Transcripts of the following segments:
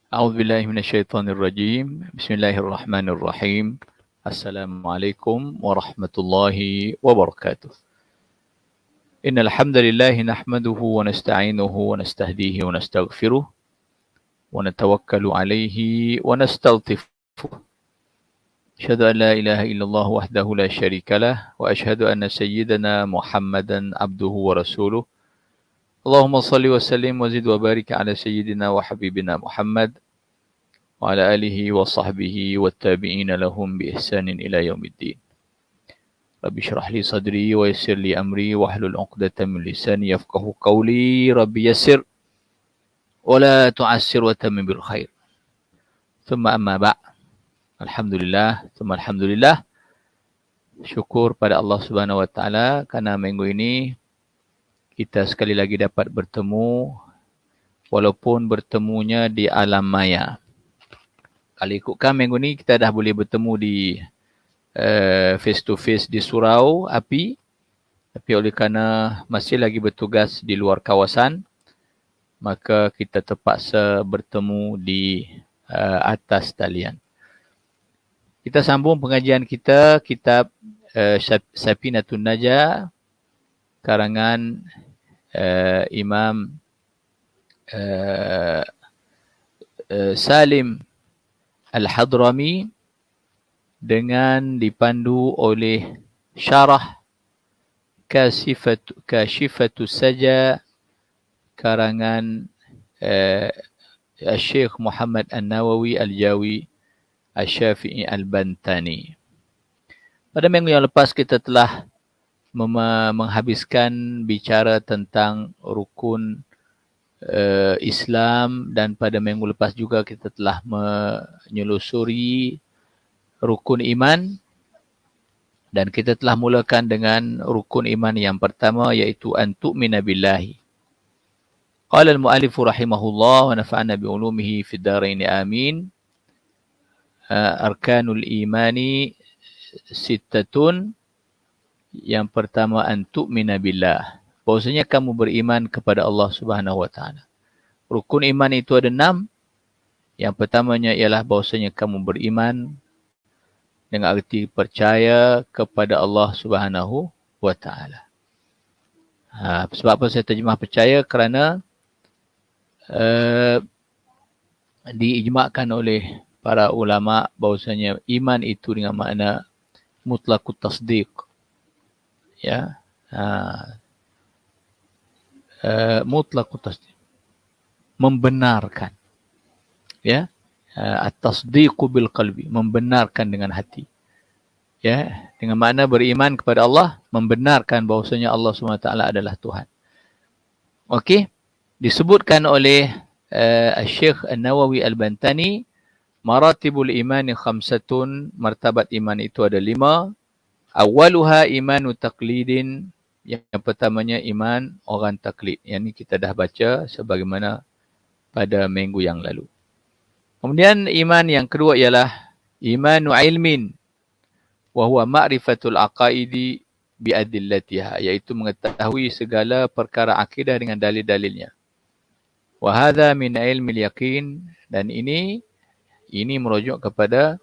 أعوذ بالله من الشيطان الرجيم. بسم الله الرحمن الرحيم. السلام عليكم ورحمة الله وبركاته. إن الحمد لله نحمده ونستعينه ونستهديه ونستغفره ونتوكل عليه ونستلطفه. أشهد أن لا إله إلا الله وحده لا شريك له وأشهد أن سيدنا محمدا عبده ورسوله. اللهم صل وسلم وزد وبارك على سيدنا وحبيبنا محمد وعلى آله وصحبه والتابعين لهم بإحسان إلى يوم الدين. رب اشرح لي صدري ويسر لي أمري واحلل عقدة من لساني يفقه قولي. رب يسر ولا تعسر وتمم بالخير. ثم أما بعد. Alhamdulillah, alhamdulillah. Syukur pada Allah Subhanahu wa taala kerana minggu ini kita sekali lagi dapat bertemu walaupun bertemunya di alam maya. Kalau ikutkan minggu ni kita dah boleh bertemu di face to face di surau api, tapi oleh kerana masih lagi bertugas di luar kawasan, maka kita terpaksa bertemu di atas talian. Kita sambung pengajian kita, kitab Safinatun Najah, karangan Imam Salim Al-Hadrami dengan dipandu oleh syarah Kashifatu Saja karangan Syekh Muhammad An-Nawawi Al-Jawi Asy-Syafi'i Al-Bantani. Pada minggu yang lepas kita telah menghabiskan bicara tentang rukun Islam, dan pada minggu lepas juga kita telah menyelusuri rukun iman, dan kita telah mulakan dengan rukun iman yang pertama, iaitu an tu'mina billahi. Qala al-mu'allif rahimahullah wa nafa'ana bi'ulumihi fid dharain amin. Arkanul imani sittatun. Yang pertama, an tu'mina billah, bahwasanya kamu beriman kepada Allah Subhanahu wa taala. Rukun iman itu ada 6. Yang pertamanya ialah bahwasanya kamu beriman dengan arti percaya kepada Allah Subhanahu wa taala. Sebab apa saya terjemah percaya? Kerana diijma'kan oleh para ulama bahwasanya iman itu dengan makna mutlaqut tasdiq. Ya. Mutlaqut tasdiq, membenarkan. Ya. At-tasdiqu bil qalbi, membenarkan dengan hati. Ya, dengan makna beriman kepada Allah, membenarkan bahwasanya Allah SWT adalah Tuhan. Okey, disebutkan oleh Syekh An-Nawawi Al-Bantani, maratibul imani khamsatun, martabat iman itu ada 5. Awaluha imanu taqlidin, yang pertamanya iman orang taklid. Yang ini kita dah baca sebagaimana pada minggu yang lalu. Kemudian iman yang kedua ialah imanu ilmin, wa huwa ma'rifatul aqaidi biadillatiha, iaitu mengetahui segala perkara akidah dengan dalil-dalilnya. Wa hadha min ilmil yaqin, dan ini merujuk kepada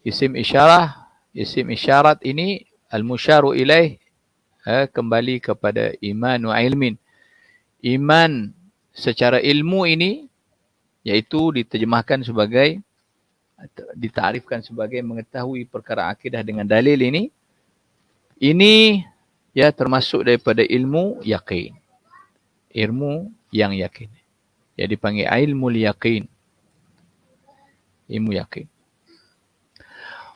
isim isyarah. Isim isyarat ini al-musyaru ilaih, kembali kepada imanu ilmin. Iman secara ilmu ini, iaitu diterjemahkan sebagai, ditarifkan sebagai mengetahui perkara akidah dengan dalil ini ya termasuk daripada ilmu yaqin. Ilmu yang yakin. Ya, dipanggil ilmul yaqin. Ilmu yakin.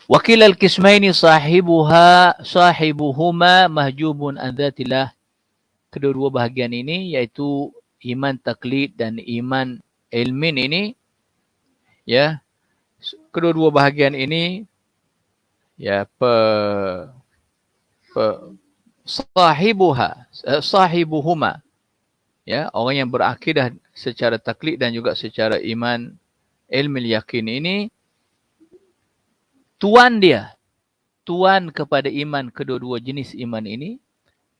Wakil al-qismaini sahibuhuma mahjubun an dzatillah. Kedua-dua bahagian ini, iaitu iman taklid dan iman ilmin ini, ya, kedua-dua bahagian ini, ya, sahibuhuma, ya, orang yang berakidah secara taklid dan juga secara iman ilmil yakin ini, tuan kepada iman, kedua-dua jenis iman ini,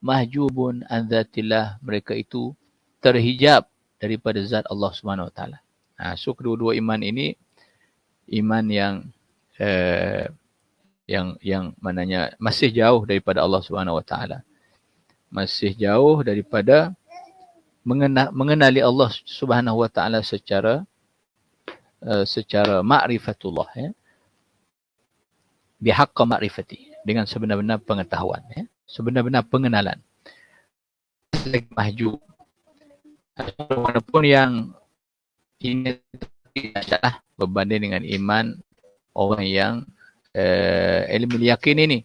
mahjubun an dzatillah, mereka itu terhijab daripada zat Allah Subhanahu wa taala. So kedua-dua iman ini iman yang mananya masih jauh daripada Allah Subhanahu Wa Taala, masih jauh daripada mengenali Allah Subhanahu Wa Taala secara ma'rifatullah, ya, bihaqqa ma'rifati, dengan sebenar-benar pengetahuan, ya, sebenar-benar pengenalan. Lagi maju, walaupun yang ini tidaklah berbanding dengan iman orang yang ilmu yakin ini.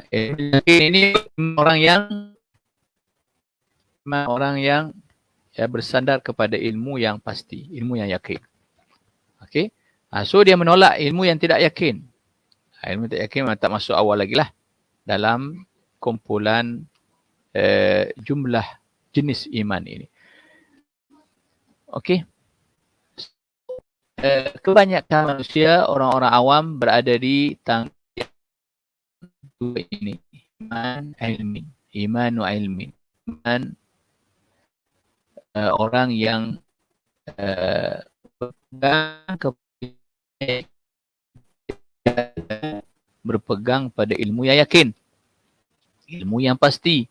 Ilmu yakin ini orang yang ya, bersandar kepada ilmu yang pasti, ilmu yang yakin. Okey. So dia menolak ilmu yang tidak yakin. Ilmu tidak yakin memang tak masuk awal lagi lah dalam kumpulan jumlah jenis iman ini. Okey. Kebanyakan manusia, orang-orang awam berada di tangga dua ini. Iman ilmi. Imanu ilmi. Iman orang yang berpegang pada ilmu yang yakin, ilmu yang pasti.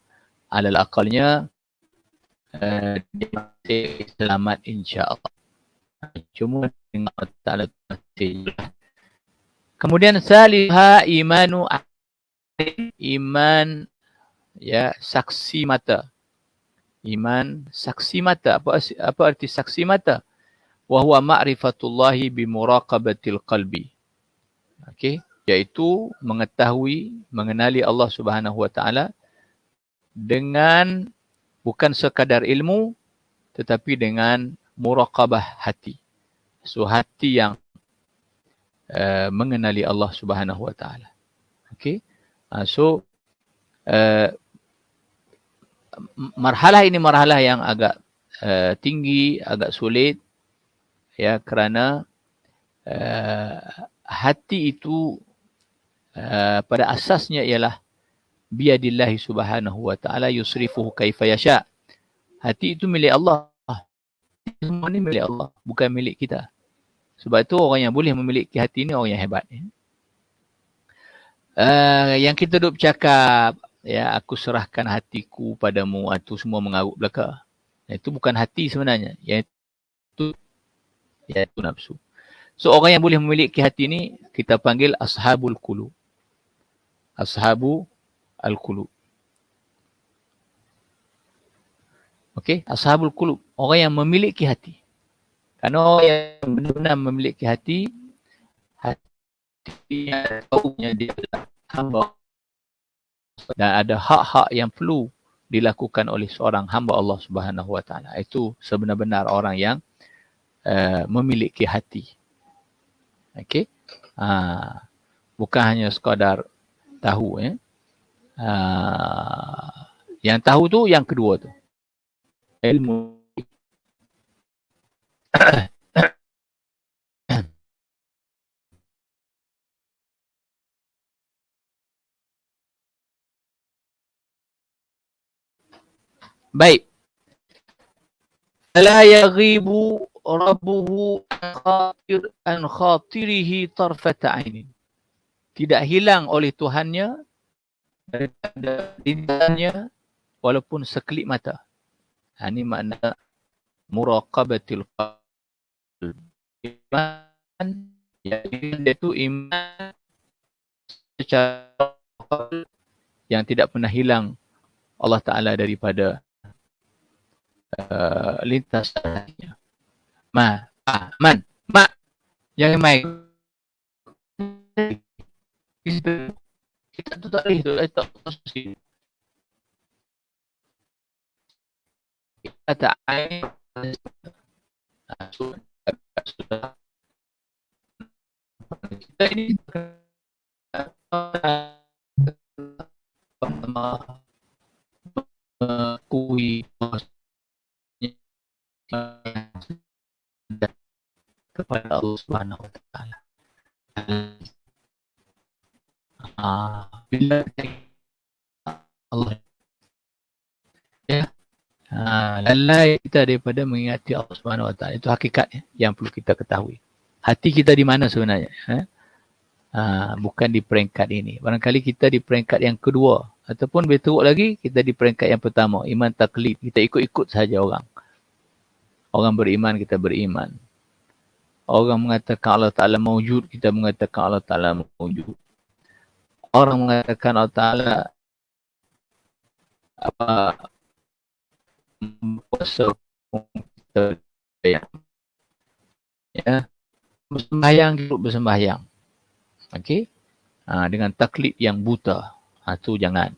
Alal akalnya dia masih selamat insya-Allah. Cuma dengan Allah Ta'ala masih. Kemudian salihah imanu iman, ya, saksi mata. Iman saksi mata. Apa arti saksi mata? Wa huwa ma'rifatullahi bimuraqabatil qalbi. Okey, iaitu mengetahui, mengenali Allah Subhanahu Wa Taala dengan bukan sekadar ilmu tetapi dengan muraqabah hati. So hati yang mengenali Allah Subhanahu Wa Taala. Okey. So marhalah ini marhalah yang agak tinggi, agak sulit, ya, kerana hati itu pada asasnya ialah biyadillahi subhanahu wa ta'ala yusrifuhu kaifa yasha. Hati itu milik Allah. Semua ni milik Allah, bukan milik kita. Sebab itu orang yang boleh memiliki hati ni orang yang hebat. Yang kita duk bercakap, ya, aku serahkan hatiku padamu, itu semua mengarut belaka. Itu bukan hati sebenarnya. Iaitu nafsu. So orang yang boleh memiliki hati ni kita panggil ashabul qulub. Ashabu al-qulub. Okey, ashabul qulub, orang yang memiliki hati. Kerana orang yang benar-benar memiliki hati yang tahunya dia adalah hamba dan ada hak-hak yang perlu dilakukan oleh seorang hamba Allah Subhanahu Wa Taala. Itu sebenar-benar orang yang memiliki hati. Okey, bukan hanya sekadar tahu, ya. Yang tahu tu yang kedua tu, ilmu. Baik. La yaghibu rabbuhu an khatirihi tarfata ainin. Tidak hilang oleh Tuhannya daripada intannya walaupun sekelip mata. Ini makna muraqabatil qalb. Iman, ya, dia tu iman secara yang tidak pernah hilang Allah Ta'ala daripada lintas hatinya. Man, jangan main. Kita tu tak boleh tu, tak mesti. Kita tak air. Kita ini mengakui kepada Allah Subhanahu Wa Taala. Bila Allah, ya, Lalai kita daripada mengingati Allah Subhanahu Wa Taala. Itu hakikatnya yang perlu kita ketahui. Hati kita di mana sebenarnya? Bukan di peringkat ini. Barangkali kita di peringkat yang kedua. Ataupun lebih teruk lagi, kita di peringkat yang pertama. Iman taklid. Kita ikut-ikut sahaja orang. Orang beriman, kita beriman. Orang mengatakan Allah Ta'ala mawjud, kita mengatakan Allah Ta'ala mawjud. Orang mengatakan Allah Ta'ala kuasa kita bersembahyang. Okey? Dengan taklid yang buta. Tu jangan.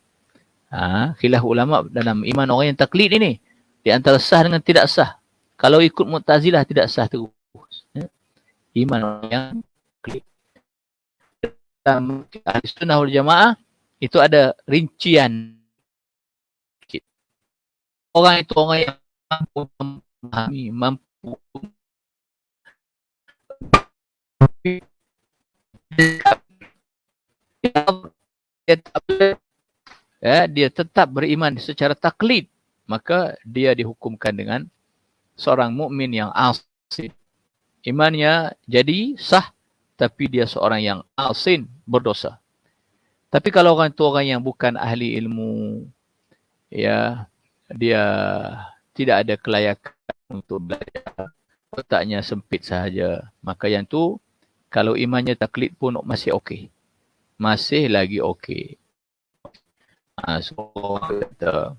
Khilaf ulama dalam iman orang yang taklid ini. Di antara sah dengan tidak sah. Kalau ikut Mu'tazilah tidak sah terus. Iman orang yang taklid. Dalam Ahli Sunnah wal Jamaah itu ada rincian. Orang itu orang yang mampu memahami, mampu dia tetap beriman secara taklid, maka dia dihukumkan dengan seorang mukmin yang asin. Imannya jadi sah, tapi dia seorang yang asin, berdosa. Tapi kalau orang itu orang yang bukan ahli ilmu, ya, dia tidak ada kelayakan untuk belajar, otaknya sempit sahaja, maka yang tu kalau imannya taklid pun masih okey. Masih lagi okey. So kata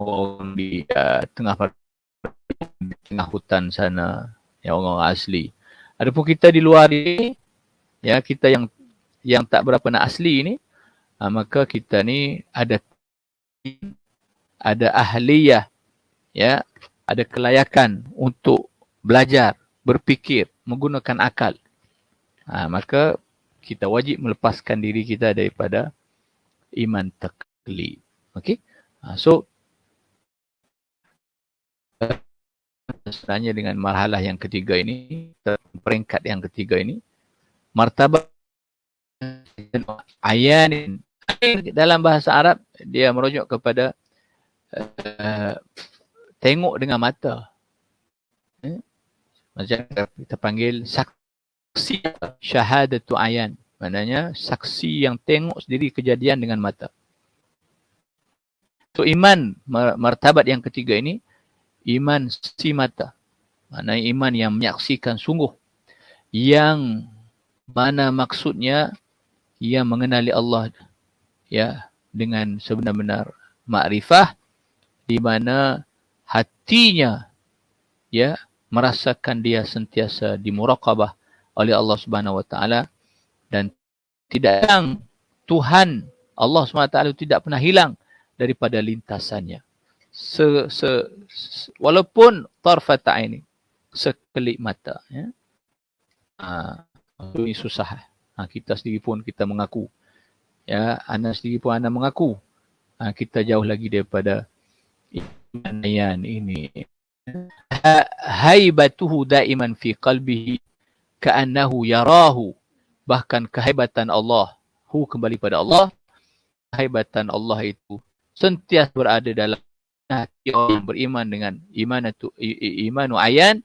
orang di tengah hutan sana, yang orang asli. Adapun kita di luar ni, ya, kita yang tak berapa nak asli ni, maka kita ni ada ahliyah, ya, ada kelayakan untuk belajar, berfikir, menggunakan akal. Maka kita wajib melepaskan diri kita daripada iman taklid. Okey? So sebenarnya dengan marhalah yang ketiga ini, peringkat yang ketiga ini, martabat ayan dalam bahasa Arab dia merujuk kepada tengok dengan mata. Macam kita panggil saksi, syahadatu ayan. Maknanya saksi yang tengok sendiri kejadian dengan mata. So iman, martabat yang ketiga ini, iman si mata. Maknanya iman yang menyaksikan sungguh. Yang mana maksudnya ia mengenali Allah, ya, dengan sebenar-benar makrifah, di mana hatinya, ya, merasakan dia sentiasa dimuraqabah oleh Allah Subhanahu Wa Taala, dan tidak hilang Tuhan Allah SWT tidak pernah hilang daripada lintasannya. Walaupun tarfat aini, sekelip mata, ya. Ini susah. Kita sendiri pun kita mengaku, ya, anak sendiri pun anak mengaku kita jauh lagi daripada iman ini. Haibatuhu daiman fi qalbihi ka'annahu yarahu. Bahkan kehebatan Allah, kembali pada Allah, kehebatan Allah itu sentiasa berada dalam hati orang yang beriman dengan imanu ayan,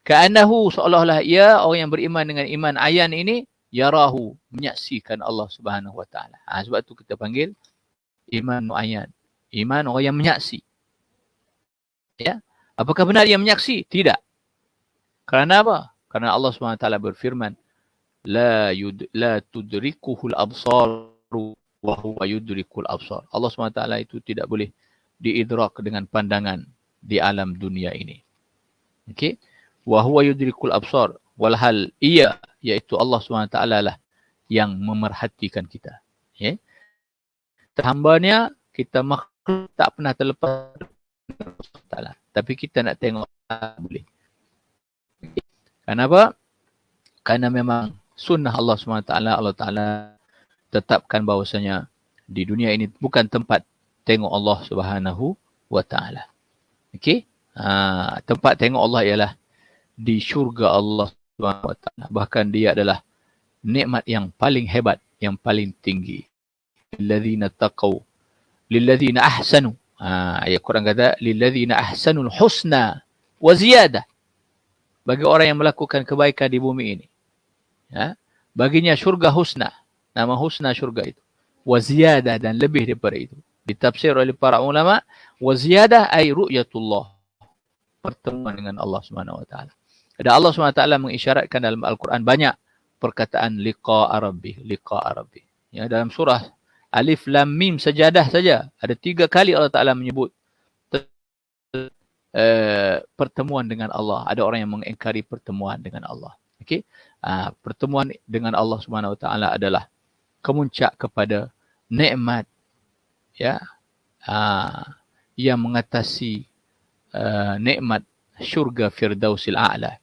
ka'annahu, seolah-olah ia orang yang beriman dengan iman ayan ini, yarahu, menyaksikan Allah Subhanahu Wa Taala. Sebab tu kita panggil imanu ayan, iman orang yang menyaksi. Ya, apakah benar dia menyaksi? Tidak. Kerana apa? Kerana Allah Subhanahu Wa Taala berfirman, la tudrikuhul absaru wa huwa yudrikul absar. Allah SWT itu tidak boleh diidrak dengan pandangan di alam dunia ini. Okey? Wa huwa yudrikul absar, walhal ia, iaitu Allah SWT lah yang memerhatikan kita. Okay? Hambanya, kita makhluk tak pernah terlepas Allah. Tapi kita nak tengok boleh. Okay? Kenapa? Kerana memang sunnah Allah SWT, Allah Ta'ala tetapkan bahawasanya di dunia ini bukan tempat tengok Allah Subhanahu Wa Ta'ala. Okey? Tempat tengok Allah ialah di syurga Allah Subhanahu Wa Ta'ala. Bahkan dia adalah nikmat yang paling hebat, yang paling tinggi. Lilladzina taqaw, lilladzina ahsanu. Ayat Quran kata lilladzina ahsanul husna wa ziyadah. Bagi orang yang melakukan kebaikan di bumi ini, ya, baginya syurga husna. Nama husna syurga itu. Wa ziyadah, dan lebih daripada itu. Ditafsir oleh para ulama, wa ziyadah ay ru'yatullah, pertemuan dengan Allah Subhanahu wa taala. Dan Allah Subhanahu wa taala mengisyaratkan dalam Al-Quran banyak perkataan liqa'a rabbih, liqa'a rabbih. Ya, dalam surah Alif Lam Mim Sajadah saja ada 3 kali Allah Taala menyebut pertemuan dengan Allah. Ada orang yang mengingkari pertemuan dengan Allah. Okey. Pertemuan dengan Allah Subhanahu wa taala adalah kemuncak kepada nikmat, ya. Yang mengatasi nikmat syurga Firdausil A'la.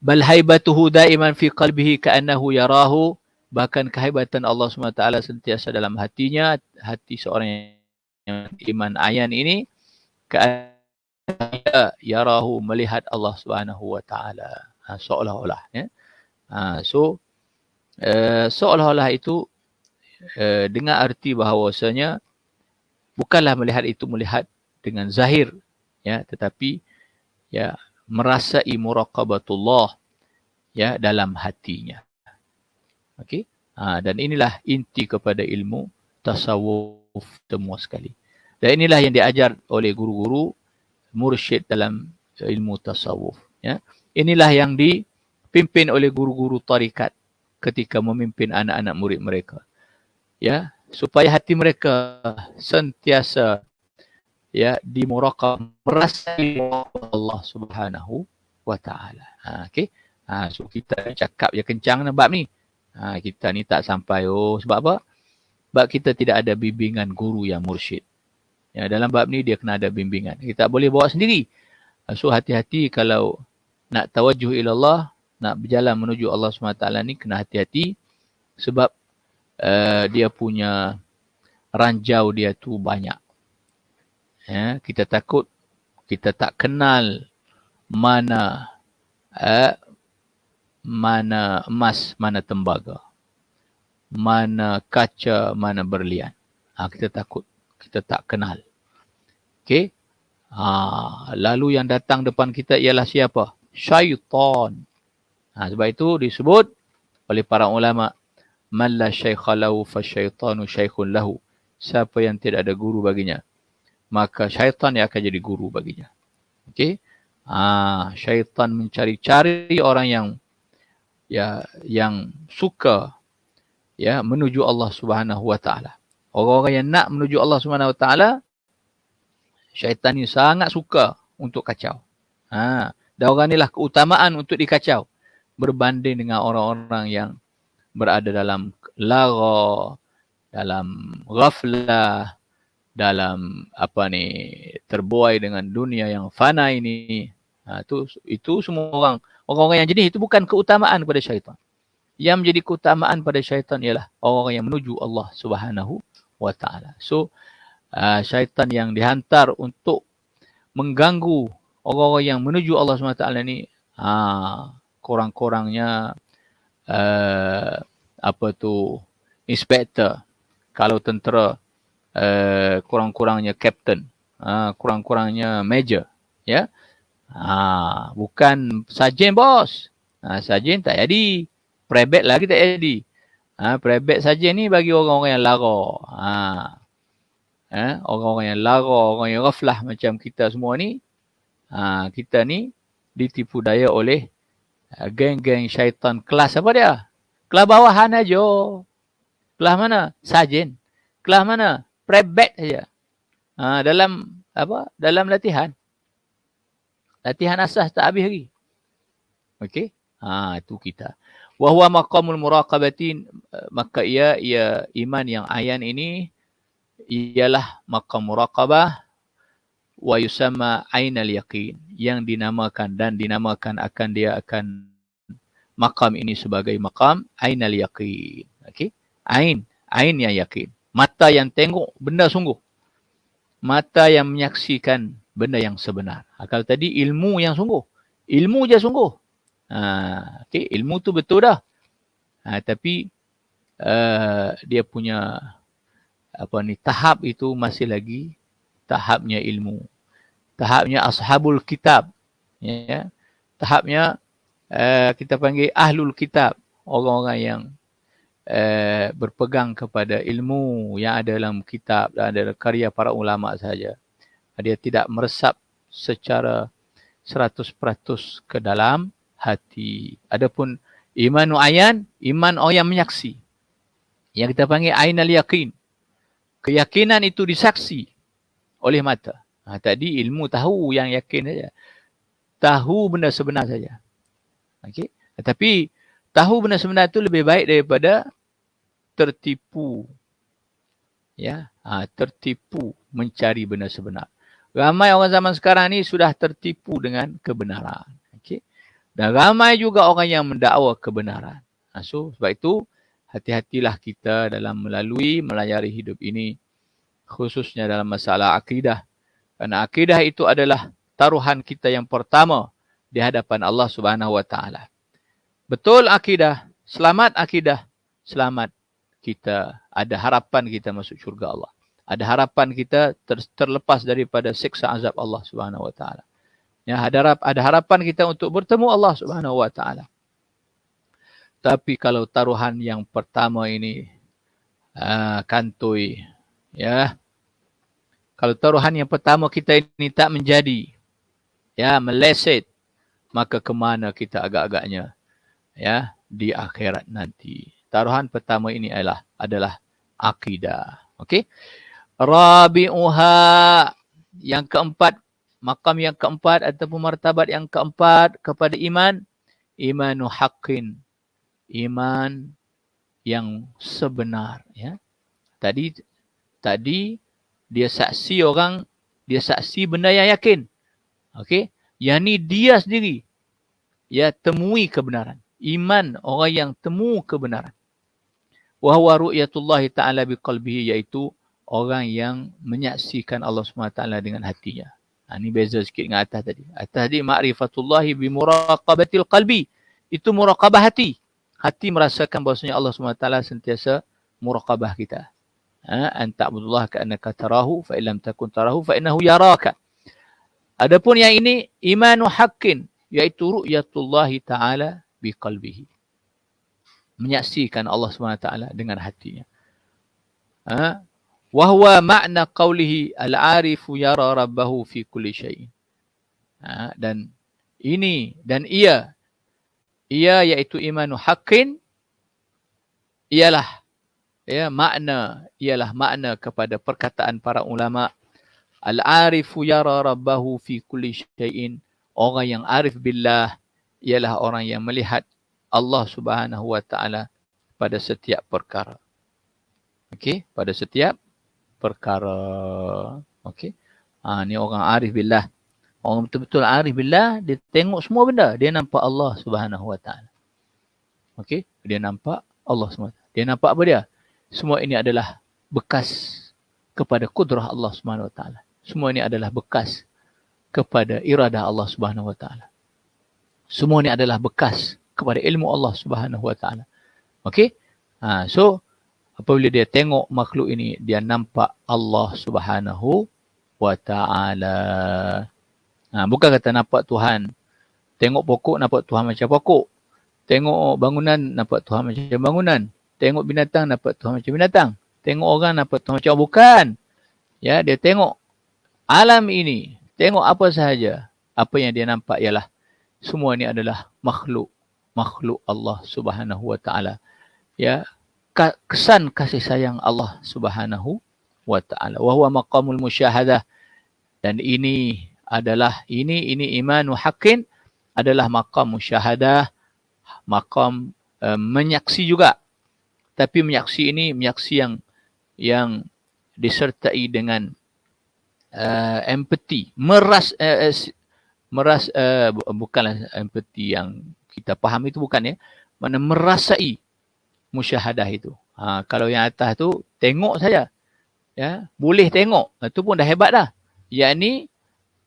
Bal haibatuhu daiman fi qalbihi ka'annahu yarahu. Bahkan kehebatan Allah SWT sentiasa dalam hatinya, hati seorang yang iman ayan ini, ka'annahu yarahu, melihat Allah Subhanahu wa taala. Seolah-olah, ya. Seolah-olah itu dengan arti bahawasanya bukanlah melihat itu melihat dengan zahir, ya, tetapi ya merasai muraqabatullah, ya, dalam hatinya. Okey. Dan inilah inti kepada ilmu tasawuf semua sekali. Dan inilah yang diajar oleh guru-guru mursyid dalam ilmu tasawuf, ya. Inilah yang dipimpin oleh guru-guru tarikat ketika memimpin anak-anak murid mereka, ya, supaya hati mereka sentiasa, ya, dimuraqab, merasai Allah Subhanahu wa taala. Okey. So kita cakap je kencang bab ni. Kita ni tak sampai. Sebab apa? Sebab kita tidak ada bimbingan guru yang mursyid. Ya, dalam bab ni dia kena ada bimbingan. Kita tak boleh bawa sendiri. So hati-hati kalau nak tawajuh ilallah, nak berjalan menuju Allah SWT ni, kena hati-hati. Sebab dia punya ranjau dia tu banyak. Ya, kita takut kita tak kenal mana mana emas, mana tembaga, mana kaca, mana berlian. Kita takut, kita tak kenal. Okey. Lalu yang datang depan kita ialah siapa? Syaitan. Sebab itu disebut oleh para ulama, man la syaikha lahu fa syaitanu syaikhun lahu. Siapa yang tidak ada guru baginya, maka syaitan yang akan jadi guru baginya. Okey. Syaitan mencari-cari orang yang suka, ya, menuju Allah Subhanahu wa taala. Orang-orang yang nak menuju Allah Subhanahu wa taala, syaitan ni sangat suka untuk kacau. Dan orang inilah keutamaan untuk dikacau berbanding dengan orang-orang yang berada dalam lara, dalam ghaflah, dalam terbuai dengan dunia yang fana ini. Itu semua orang-orang yang jenis itu bukan keutamaan pada syaitan. Yang menjadi keutamaan pada syaitan ialah orang-orang yang menuju Allah Subhanahu wa taala. So syaitan yang dihantar untuk mengganggu orang-orang yang menuju Allah Subhanahu wa taala ni, kurang-kurangnya inspektor. Kalau tentera, kurang-kurangnya kapten, kurang-kurangnya major, ya. Bukan sarjan bos. Sarjan tak jadi. Private lagi tak jadi. Private sarjan ni bagi orang-orang yang lara. Orang-orang yang lara, orang yang ghaflah macam kita semua ni. Kita ni ditipu daya oleh geng-geng syaitan. Kelas apa dia? Kelas bawahan aja. Kelas mana? Sarjan. Kelas mana? Private saja. Dalam latihan. Latihan asas tak habis lagi. Okey. Itu kita. Wa huwa maqamul muraqabatin, maka ia iman yang ayan ini ialah maqam muraqabah, wa yusamma ainal yaqin, yang dinamakan akan maqam ini sebagai maqam ainal yaqin. Okey. Ain yang yakin. Mata yang tengok benda sungguh. Mata yang menyaksikan benda yang sebenar. Kalau tadi ilmu yang sungguh. Ilmu je sungguh. Okay, ilmu tu betul dah. Tapi dia punya tahap itu masih lagi tahapnya ilmu. Tahapnya ashabul kitab. Ya. Tahapnya kita panggil ahlul kitab. Orang-orang yang berpegang kepada ilmu yang ada dalam kitab dan ada karya para ulama sahaja. Dia tidak meresap secara 100% ke dalam hati. Adapun imanu ayan, iman orang yang menyaksi. Yang kita panggil ainal yakin. Keyakinan itu disaksi oleh mata. Tadi ilmu tahu yang yakin saja. Tahu benda sebenar saja. Okey. Tetapi tahu benda sebenar itu lebih baik daripada tertipu. Ya, tertipu mencari benda sebenar. Ramai orang zaman sekarang ni sudah tertipu dengan kebenaran. Okey. Dan ramai juga orang yang mendakwa kebenaran. So, sebab itu hati-hatilah kita dalam melayari hidup ini, khususnya dalam masalah akidah. Kerana akidah itu adalah taruhan kita yang pertama di hadapan Allah Subhanahu Wa Taala. Betul akidah, selamat kita, ada harapan kita masuk syurga Allah. Ada harapan kita terlepas daripada siksa azab Allah Subhanahu Wa Taala. Ya, ada harapan kita untuk bertemu Allah Subhanahu Wa Taala. Tapi kalau taruhan yang pertama ini kantoi, ya. Kalau taruhan yang pertama kita ini tak menjadi, ya, meleset, maka kemana kita agak-agaknya, ya, di akhirat nanti. Taruhan pertama ini adalah akidah. Okey. Rabi'uha, yang keempat, makam yang keempat ataupun martabat yang keempat kepada iman, imanu haqqin, iman yang sebenar, ya. Tadi dia saksi benda yang yakin. Okey. Yang ni dia sendiri, ya, temui kebenaran. Iman orang yang temu kebenaran. Wa huwa ru'yatullahi ta'ala biqalbihi, iaitu orang yang menyaksikan Allah SWT dengan hatinya. Ini beza sikit dengan atas tadi. Atas tadi ma'rifatullahi bimuraqabatil qalbi. Itu muraqabah hati. Hati merasakan bahawasanya Allah SWT sentiasa muraqabah kita. An ta'budullaha ka'annaka tarahu fa illam takun tarahu fa innahu yaraka. Adapun yang ini imanu haqqin, iaitu ru'yatullahi ta'ala biqalbihi. Menyaksikan Allah SWT dengan hatinya. Wa huwa ma'na qawlihi al-arifu yara rabbahu fi kulli syai'in. Dan ia iaitu imanu haqqin, ialah makna kepada perkataan para ulama, al-arifu yara rabbahu fi kulli syai'in. Orang yang arif billah ialah orang yang melihat Allah Subhanahu Wa Taala pada setiap perkara. Okey, pada setiap perkara. Okey. Ni orang arif billah. Orang betul-betul arif billah, dia tengok semua benda, dia nampak Allah Subhanahu Wa Taala. Okey, dia nampak Allah SWT. Dia nampak apa dia? Semua ini adalah bekas kepada kudrah Allah Subhanahu Wa Taala. Semua ini adalah bekas kepada iradah Allah Subhanahu Wa Taala. Semua ini adalah bekas kepada ilmu Allah Subhanahu Wa Taala. Okey? So apabila dia tengok makhluk ini, dia nampak Allah Subhanahu Wa Taala. Bukan kata nampak Tuhan. Tengok pokok, nampak Tuhan macam pokok. Tengok bangunan, nampak Tuhan macam bangunan. Tengok binatang, nampak Tuhan macam binatang. Tengok orang, nampak Tuhan macam bukan. Ya, dia tengok alam ini. Tengok apa sahaja. Apa yang dia nampak ialah semua ini adalah makhluk Allah Subhanahu Wa Taala. Ya, kesan kasih sayang Allah Subhanahu Wa Taala. Wa huwa maqamul musyahadah. Dan ini imanu haqqin adalah maqam musyahadah, maqam menyaksi juga. Tapi menyaksi ini menyaksi yang disertai dengan empathy, bukanlah empathy yang kita faham itu, bukan, ya. Mana merasai musyahadah itu. Kalau yang atas tu tengok saja, ya, boleh tengok, itu pun dah hebat dah. Yang ni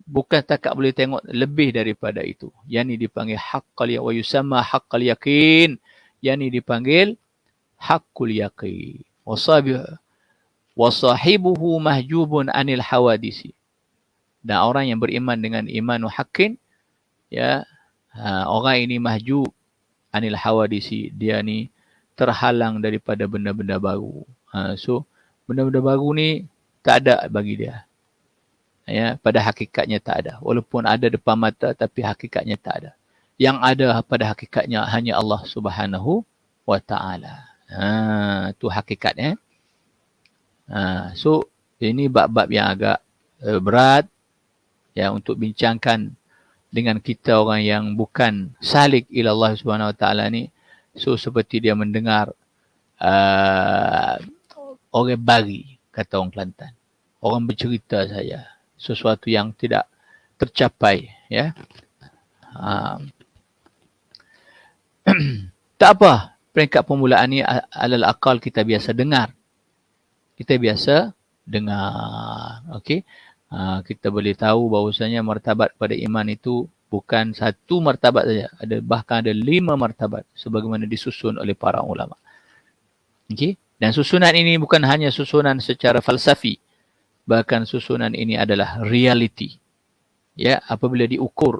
bukan takat boleh tengok, lebih daripada itu. Yang ni dipanggil haqqal wa yusamma haqqal yaqin. Yang ni dipanggil haqqul yaqin. wa sahibuhu mahjubun anil hawadisi. Dan orang yang beriman dengan imanu haqqin, ya, orang ini mahjub anil hawadisi, dia ni terhalang daripada benda-benda baru. So benda-benda baru ni tak ada bagi dia. Ya, pada hakikatnya tak ada. Walaupun ada depan mata, tapi hakikatnya tak ada. Yang ada pada hakikatnya hanya Allah Subhanahu wa Ta'ala. Itu hakikatnya. So ini bab-bab yang agak berat ya untuk bincangkan dengan kita orang yang bukan salik ila Allah Subhanahu wa Ta'ala ni. So seperti dia mendengar orang bagi, kata orang Kelantan. Orang bercerita saja. Sesuatu yang tidak tercapai, ya. Tak apa, peringkat permulaan ni alal akal kita biasa dengar. Kita biasa dengar, okey. Kita boleh tahu bahawasanya martabat pada iman itu bukan satu martabat saja, bahkan ada 5 martabat sebagaimana disusun oleh para ulama. Okey, dan susunan ini bukan hanya susunan secara falsafi, bahkan susunan ini adalah reality. Ya, apabila diukur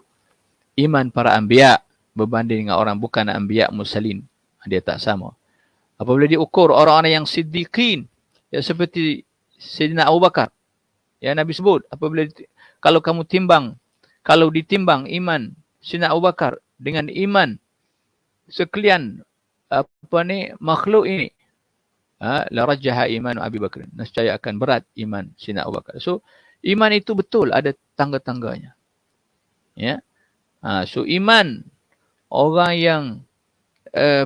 iman para anbiya berbanding dengan orang bukan anbiya mursalin, dia tak sama. Apabila diukur orang-orang yang siddiqin, ya seperti Sayyidina Abu Bakar, ya Nabi sebut, apabila kalau ditimbang iman Sayyidina Abu Bakar dengan iman sekalian makhluk ini, la rajjaha imanu Abi Bakr, nescaya akan berat iman Sayyidina Abu Bakar. So iman itu betul ada tangga-tangganya, ya. So iman orang yang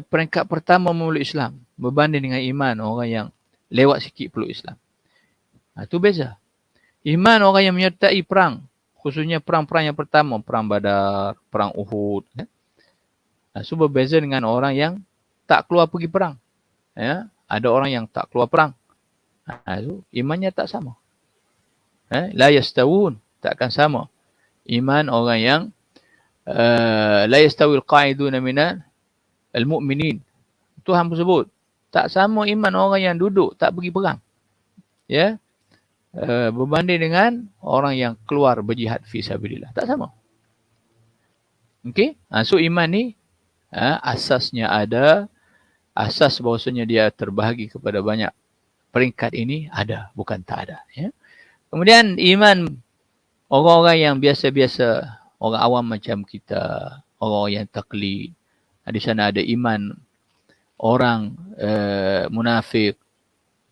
peringkat pertama memeluk Islam berbanding dengan iman orang yang lewat sikit peluk Islam, itu beza. Iman orang yang menyertai perang, khususnya perang-perang yang pertama, perang Badar, perang Uhud, ya. So berbeza dengan orang yang tak keluar pergi perang, ya. Ada orang yang tak keluar perang. So, imannya tak sama. La yastawun, takkan sama. Iman orang yang la yastawil qa'iduna minal al-mu'minin. Tuhan pun sebut, tak sama iman orang yang duduk tak pergi perang. Ya. Berbanding dengan orang yang keluar berjihad fi sabilillah. Tak sama. Okey? So iman ni asasnya ada. Asas bahawasanya dia terbahagi kepada banyak peringkat ini ada, bukan tak ada, ya. Kemudian iman orang-orang yang biasa-biasa, orang awam macam kita, orang yang taklid. Di sana ada iman orang munafik,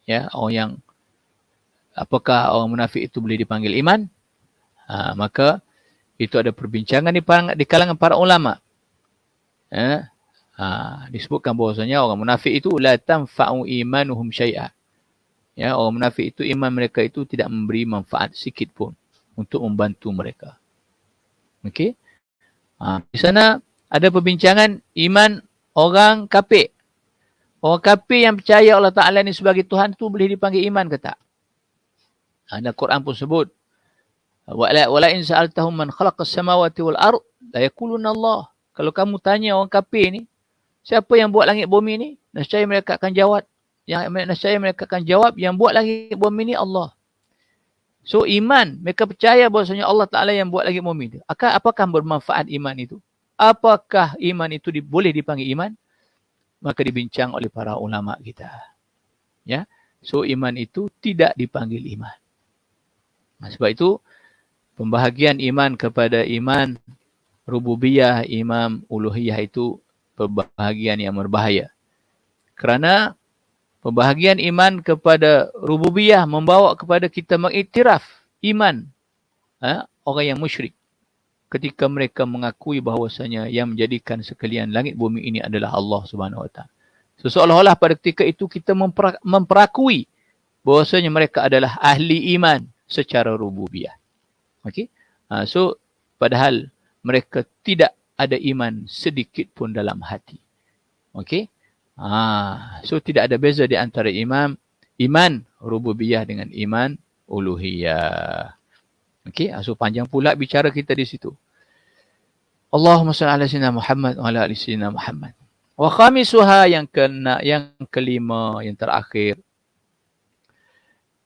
ya, orang yang apakah orang munafik itu boleh dipanggil iman? Maka itu ada perbincangan di kalangan para ulama. Disebutkan bahawasanya orang munafik itu la tanfa'u imanuhum syai'a. Ya, orang munafik itu iman mereka itu tidak memberi manfaat sikit pun untuk membantu mereka. Okey? Di sana ada perbincangan iman orang kafir. Orang kafir yang percaya Allah Ta'ala ni sebagai Tuhan tu boleh dipanggil iman ke tak? Dan Quran pun sebut, wala in sa'altahum man khalaqas samawati wal ard la yaquluna Allah. Kalau kamu tanya orang kafir ni, siapa yang buat langit bumi ni? Nescaya mereka akan jawab. Yang buat langit bumi ni Allah. So iman, mereka percaya bahawasanya Allah Ta'ala yang buat langit bumi ni. Apakah bermanfaat iman itu? Apakah iman itu boleh dipanggil iman? Maka dibincang oleh para ulama kita. Ya. So iman itu tidak dipanggil iman. Sebab itu pembahagian iman kepada iman rububiyah, iman uluhiyah itu pembahagian yang berbahaya. Kerana pembahagian iman kepada rububiyah membawa kepada kita mengiktiraf iman orang yang musyrik. Ketika mereka mengakui bahawasanya yang menjadikan sekalian langit bumi ini adalah Allah Subhanahu Wa Taala. Seolah-olah pada ketika itu kita memperakui bahawasanya mereka adalah ahli iman secara rububiyah. Okey? So padahal mereka tidak ada iman sedikit pun dalam hati. Okey? So tidak ada beza di antara iman rububiyah dengan iman uluhiyah. Okey, so panjang pula bicara kita di situ. Allahumma salli ala sayyidina Muhammad wa ala ali sayyidina Muhammad. Wa khamisuha yang kelima, yang terakhir.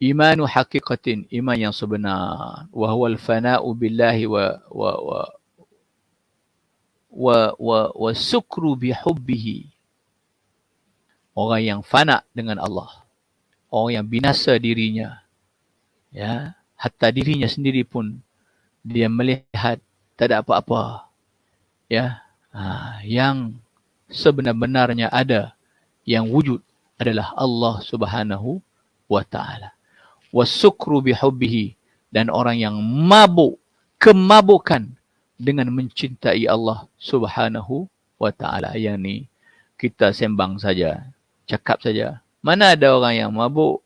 Imanu haqiqatin, iman yang sebenar. Wa huwal fana'u billahi wa sukru bihubbihi. Orang yang fana dengan Allah. Orang yang binasa dirinya. Ya, hatta dirinya sendiri pun dia melihat tak ada apa-apa. Ya, yang sebenar-benarnya ada, yang wujud adalah Allah Subhanahu wa taala. Wasukru bihubbihi, dan orang yang mabuk, kemabukan dengan mencintai Allah Subhanahu wa taala. Yang ni kita sembang saja, cakap saja. Mana ada orang yang mabuk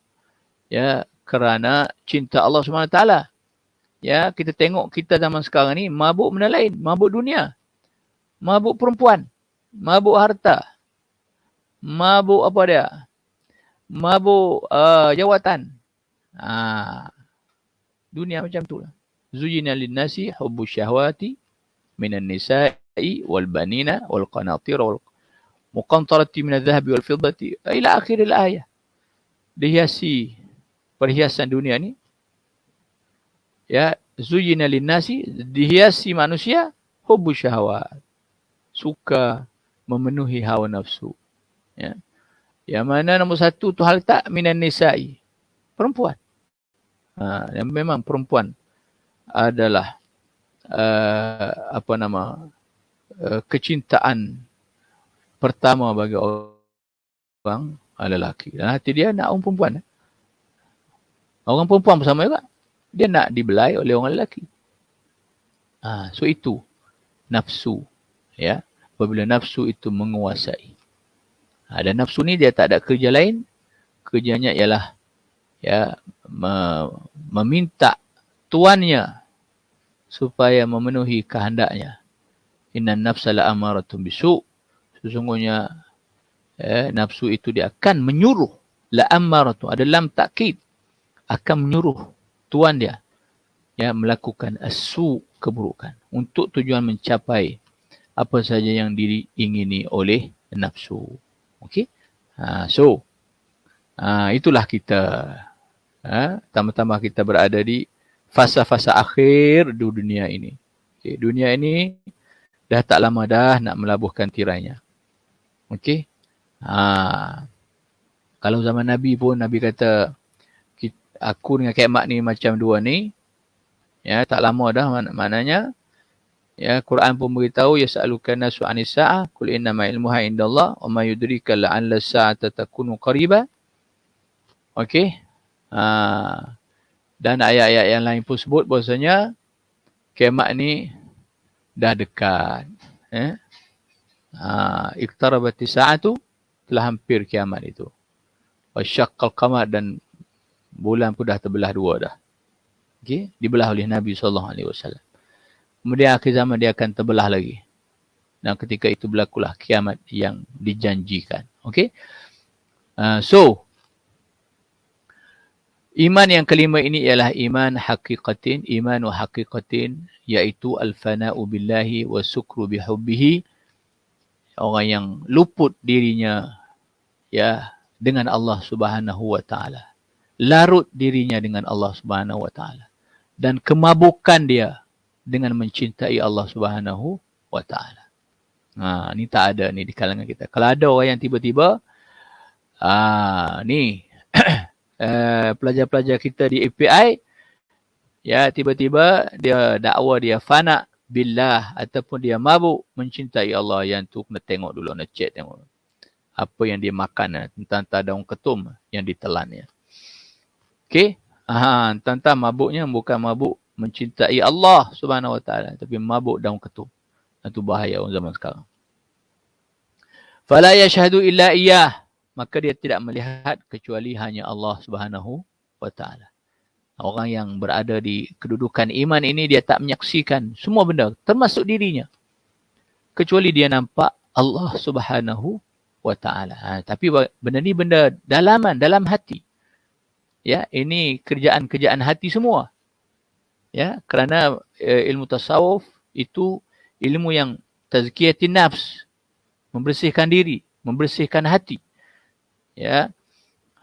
ya kerana cinta Allah Subhanahu wa taala? Ya, kita tengok kita zaman sekarang ni mabuk benda lain, mabuk dunia. Mabuk perempuan, mabuk harta. Mabuk apa dia? Mabuk jawatan. Dunia macam tu lah. Zuyina linnasi hubbu syahwati minan nisa'i wal banina wal qanatir wal muqantarati minadh dhahabi wal fiddati ila akhir al-ayah. Dihiasi perhiasan dunia ni. Ya, zuyina linnasi, dihiasi manusia hubbu syahwat. Suka memenuhi hawa nafsu. Ya. Yang mana nombor satu tu hal tak minan nisa'i. Perempuan. Yang memang perempuan adalah kecintaan pertama bagi orang lelaki. Dan hati dia nak orang perempuan. Orang perempuan bersama juga. Dia nak dibelai oleh orang lelaki. So itu nafsu. Ya. Apabila nafsu itu menguasai. Dan nafsu ni dia tak ada kerja lain. Kerjanya ialah ya meminta tuannya supaya memenuhi kehendaknya. Innan nafsa la'amaratun bisu'. Sesungguhnya nafsu itu dia akan menyuruh. La'amaratun, ada lam takkid. Akan menyuruh tuan dia ya melakukan as-su', keburukan. Untuk tujuan mencapai apa saja yang diingini oleh nafsu. Okey? So, itulah kita. Tambah-tambah kita berada di fasa-fasa akhir di dunia ini. Okay, dunia ini dah tak lama dah nak melabuhkan tirainya. Okey? Kalau zaman Nabi pun, Nabi kata, aku dengan kiamat ni macam dua ni. Ya, tak lama dah maknanya. Ya, Quran pun beritahu yas'aluka nasu 'anis sa'ah qul innama ilmuha indallah wa ma yudrika la'alla as-sa'ata takunu qariba. Okey. Dan ayat-ayat yang lain pun sebut bahasanya kiamat ni dah dekat. Iqtarabati sa'atu, telah hampir kiamat itu. Wasyaqqal qamar, dan bulan pun dah terbelah dua dah. Okey, dibelah oleh Nabi SAW. Kemudian akhir zaman dia akan terbelah lagi. Dan ketika itu berlakulah kiamat yang dijanjikan. Okey. So, iman yang kelima ini ialah iman haqiqatin, iman wa haqiqatin, iaitu al-fana'u billahi wa sukru bihubbihi. Orang yang luput dirinya ya dengan Allah Subhanahu wa taala. Larut dirinya dengan Allah Subhanahu wa taala. Dan kemabukan dia dengan mencintai Allah Subhanahu wa taala. Ni tak ada ni di kalangan kita. Kalau ada orang yang tiba-tiba ni pelajar-pelajar kita di API ya tiba-tiba dia dakwa dia fana billah ataupun dia mabuk mencintai Allah, yang tu kena tengok dulu, nak check tengok apa yang dia makan, tentang daun ketum yang ditelannya. Okey, tentang mabuknya bukan mabuk mencintai Allah Subhanahu wa taala, tapi mabuk daun ketum. Itu bahaya orang zaman sekarang. Fala yashhadu illa iyyah, maka dia tidak melihat kecuali hanya Allah Subhanahu wa taala. Orang yang berada di kedudukan iman ini, dia tak menyaksikan semua benda termasuk dirinya kecuali dia nampak Allah Subhanahu wa taala. Tapi benda ni benda dalaman, dalam hati. Ya, ini kerjaan-kerjaan hati semua. Ya, kerana ilmu tasawuf itu ilmu yang tazkiyatin nafs, membersihkan diri, membersihkan hati. Ya.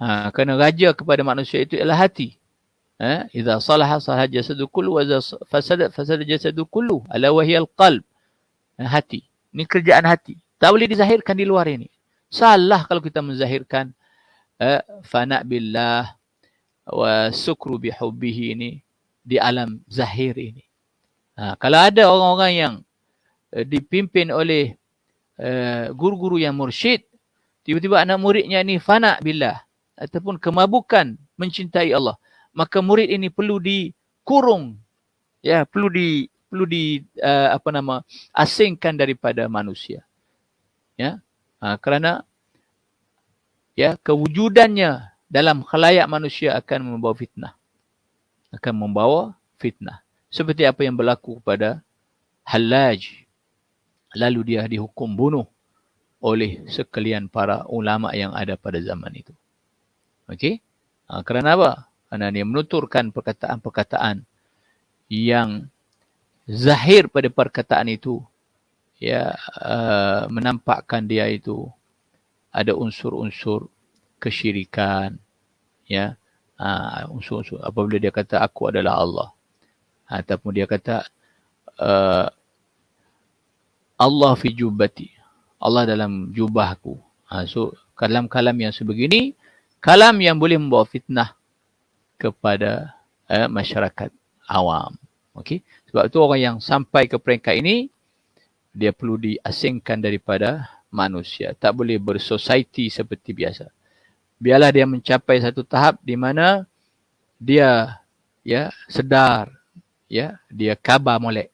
Kerana raja kepada manusia itu ialah hati. Idza salaha salaha jasadu kullu wa idza fasada jasadu kullu ala wahiyal qalb. Hati. Ini kerjaan hati. Tak boleh dizahirkan di luar ini. Salah kalau kita menzahirkan fana billah wa sukru bihubbihi ini di alam zahir ini. Kalau ada orang-orang yang dipimpin oleh guru-guru yang mursyid, tiba-tiba anak muridnya ini fana billah ataupun kemabukan mencintai Allah, maka murid ini perlu dikurung, ya, perlu di asingkan daripada manusia, ya, kerana ya kewujudannya dalam khalayak manusia akan membawa fitnah, seperti apa yang berlaku kepada Hallaj. Lalu dia dihukum bunuh oleh sekalian para ulama yang ada pada zaman itu. Okey? Kerana apa? Kerana dia menuturkan perkataan-perkataan yang zahir pada perkataan itu, ya, menampakkan dia itu ada unsur-unsur kesyirikan, ya, unsur-unsur apabila dia kata aku adalah Allah, ataupun dia kata Allah fi jubbati, Allah dalam jubahku. So kalam-kalam yang sebegini, kalam yang boleh membawa fitnah kepada masyarakat awam. Okey, sebab tu orang yang sampai ke peringkat ini, dia perlu diasingkan daripada manusia. Tak boleh bersosiety seperti biasa. Biarlah dia mencapai satu tahap di mana dia, ya, sedar, ya, dia khabar molek,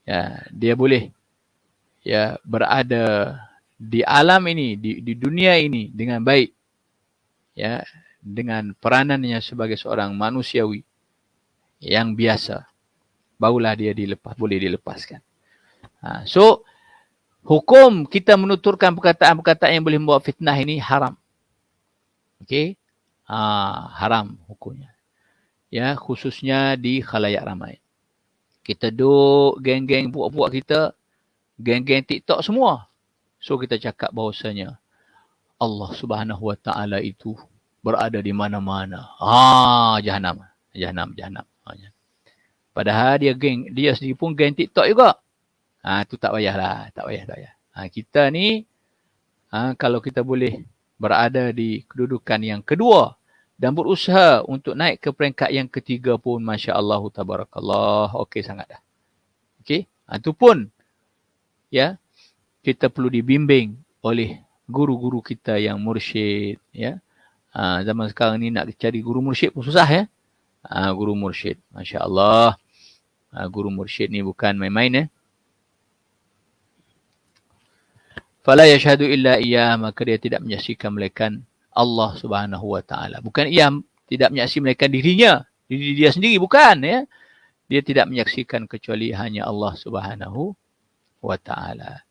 ya, dia boleh, ya, berada di alam ini, di dunia ini dengan baik, ya, dengan peranannya sebagai seorang manusiawi yang biasa, barulah dia boleh dilepaskan. So hukum kita menuturkan perkataan-perkataan yang boleh membawa fitnah ini haram. Okey, haram hukumnya, ya, khususnya di khalayak ramai. Kita duduk geng-geng puak-puak kita, geng-geng TikTok semua. So kita cakap bahawasanya Allah Subhanahu Wa Taala itu berada di mana-mana. Jahanam. Padahal dia sendiri pun geng TikTok juga. Tu tak payahlah, tak payah. Kita ni kalau kita boleh berada di kedudukan yang kedua dan berusaha untuk naik ke peringkat yang ketiga pun, masya-Allah tabarakallah, okey sangat dah. Okey, itu pun, ya, kita perlu dibimbing oleh guru-guru kita yang mursyid, ya. Zaman sekarang ni nak cari guru mursyid pun susah, ya. Guru mursyid, masya-Allah. Guru mursyid ni bukan main-main, ya. Fala yashhadu illa iyyah, maka dia tidak menyaksikan melainkan Allah Subhanahu Wa Taala. Bukan ia tidak menyaksikan melainkan diri dia sendiri, bukan, ya. Dia tidak menyaksikan kecuali hanya Allah Subhanahu Wa Taala.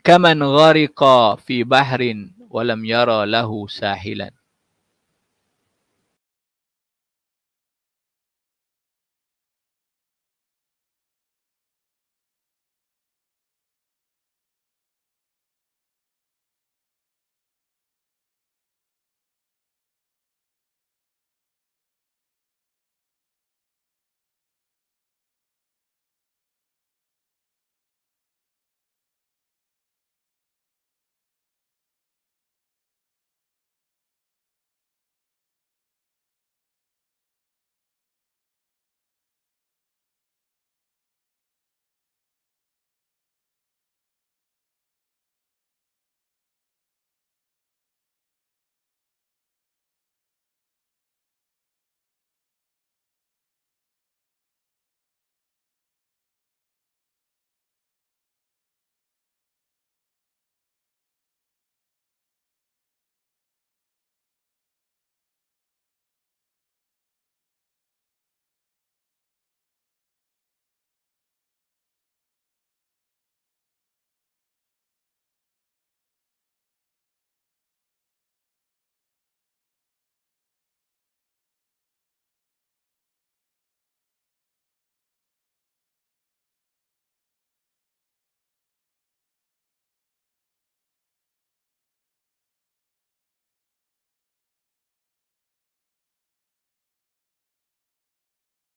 Kaman ghariqa fi bahrin wa lam yara lahu sahilan.